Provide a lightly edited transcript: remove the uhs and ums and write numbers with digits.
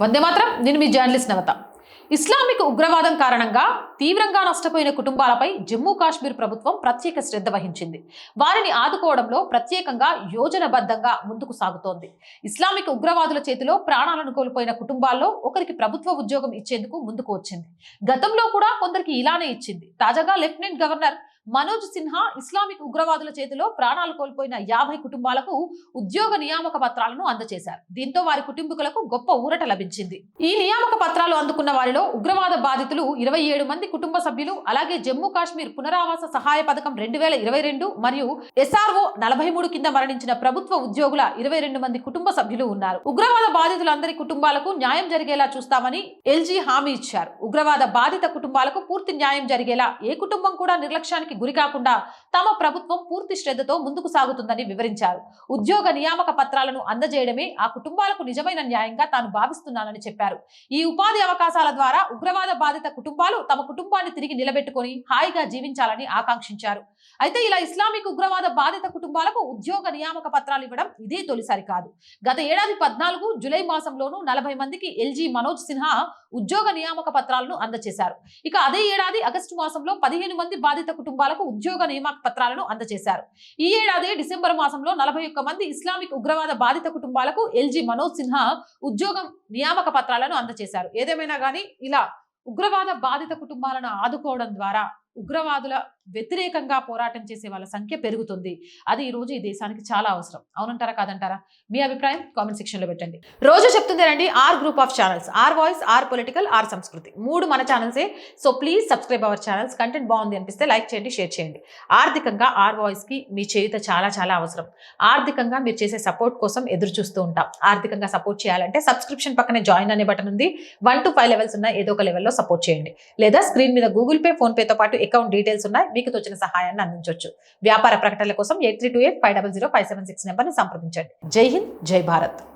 వందే మాత్రం. నేను మీ జర్నలిస్ట్ నవత. ఇస్లామిక్ ఉగ్రవాదం కారణంగా తీవ్రంగా నష్టపోయిన కుటుంబాలపై జమ్మూ కాశ్మీర్ ప్రభుత్వం ప్రత్యేక శ్రద్ధ వహించింది. వారిని ఆదుకోవడంలో ప్రత్యేకంగా యోజనబద్ధంగా ముందుకు సాగుతోంది. ఇస్లామిక్ ఉగ్రవాదుల చేతిలో ప్రాణాలను కోల్పోయిన కుటుంబాల్లో ఒకరికి ప్రభుత్వ ఉద్యోగం ఇచ్చేందుకు ముందుకు వచ్చింది. గతంలో కూడా కొందరికి ఇలానే ఇచ్చింది. తాజాగా lieutenant governor Manoj Sinha Islamic ఉగ్రవాదుల చేతిలో ప్రాణాలు కోల్పోయిన 50 కుటుంబాలకు ఉద్యోగ నియామక పత్రాలను అందజేశారు. దీంతో వారి కుటుంబీకులకు గొప్ప ఊరట లభించింది. ఈ నియామక పత్రాలు అందుకున్న వారిలో ఉగ్రవాద బాధితులు 27 మంది కుటుంబ సభ్యులు, అలాగే జమ్మూ కాశ్మీర్ పునరావాస సహాయ పథకం 2022 మరియు SRO 43 కింద మరణించిన ప్రభుత్వ ఉద్యోగుల 22 మంది కుటుంబ సభ్యులు ఉన్నారు. ఉగ్రవాద బాధితులందరి కుటుంబాలకు న్యాయం జరిగేలా చూస్తామని LG హామీ ఇచ్చారు. ఉగ్రవాద బాధిత కుటుంబాలకు పూర్తి న్యాయం జరిగేలా ఏ కుటుంబం కూడా నిర్లక్ష్యానికి గురి కాకుండా తమ ప్రభుత్వం పూర్తి శ్రద్ధతో ముందుకు సాగుతుందని వివరించారు. ఉద్యోగ నియామక పత్రాలను అందజేయడమే ఆ కుటుంబాలకు నిజమైన న్యాయంగా తాను భావిస్తున్నానని చెప్పారు. ఈ ఉపాధి అవకాశాల ద్వారా ఉగ్రవాద బాధిత కుటుంబాలు తమ కుటుంబాన్ని తిరిగి నిలబెట్టుకొని హాయిగా జీవించాలని ఆకాంక్షించారు. అయితే ఇలా ఇస్లామిక్ ఉగ్రవాద బాధిత కుటుంబాలకు ఉద్యోగ నియామక పత్రాలు ఇవ్వడం ఇదే తొలిసారి కాదు. గత ఏడాది 14 జూలై మాసంలోనూ 40 మందికి LG మనోజ్ సిన్హా ఉద్యోగ నియామక పత్రాలను అందజేశారు. ఇక అదే ఏడాది ఆగస్టు మాసంలో 15 మంది బాధిత కుటుంబాలకు ఉద్యోగ నియామక పత్రాలను అందజేశారు. ఈ ఏడాది డిసెంబర్ మాసంలో 41 మంది ఇస్లామిక్ ఉగ్రవాద బాధిత కుటుంబాలకు LG మనోజ్ సిన్హా ఉద్యోగం నియామక పత్రాలను అందజేశారు. ఏదేమైనా కానీ ఇలా ఉగ్రవాద బాధిత కుటుంబాలను ఆదుకోవడం ద్వారా ఉగ్రవాదుల వ్యతిరేకంగా పోరాటం చేసే వాళ్ళ సంఖ్య పెరుగుతుంది. అది ఈ రోజు ఈ దేశానికి చాలా అవసరం. అవునంటారా కాదంటారా? మీ అభిప్రాయం కామెంట్ సెక్షన్ లో పెట్టండి. రోజు చెప్తుంది రండి our group of channels, our voice, our political, our Samskruthi, 3 మన ఛానల్సే. So please subscribe our channels. Content బాగుంది అనిపిస్తే లైక్ చేయండి, షేర్ చేయండి. ఆర్థికంగా ఆర్ వాయిస్ కి మీ చేయుత చాలా చాలా అవసరం. ఆర్థికంగా మీరు చేసే సపోర్ట్ కోసం ఎదురు చూస్తూ ఉంటాం. ఆర్థికంగా సపోర్ట్ చేయాలంటే సబ్స్క్రిప్షన్ పక్కనే జాయిన్ అనే బటన్ ఉంది. 1 to 5 లెవెల్స్ ఉన్న ఏదో ఒక లెవెల్లో సపోర్ట్ చేయండి. లేదా స్క్రీన్ మీద గూగుల్ పే, ఫోన్ పేతో పాటు అకౌంట్ డీటెయిల్స్ ఉన్నాయి. మీకు తోచిన సహాయాన్ని అందించవచ్చు. వ్యాపార ప్రకటనల కోసం 8328500576 నెంబర్ని సంప్రదించండి. జై హింద్, జై భారత్.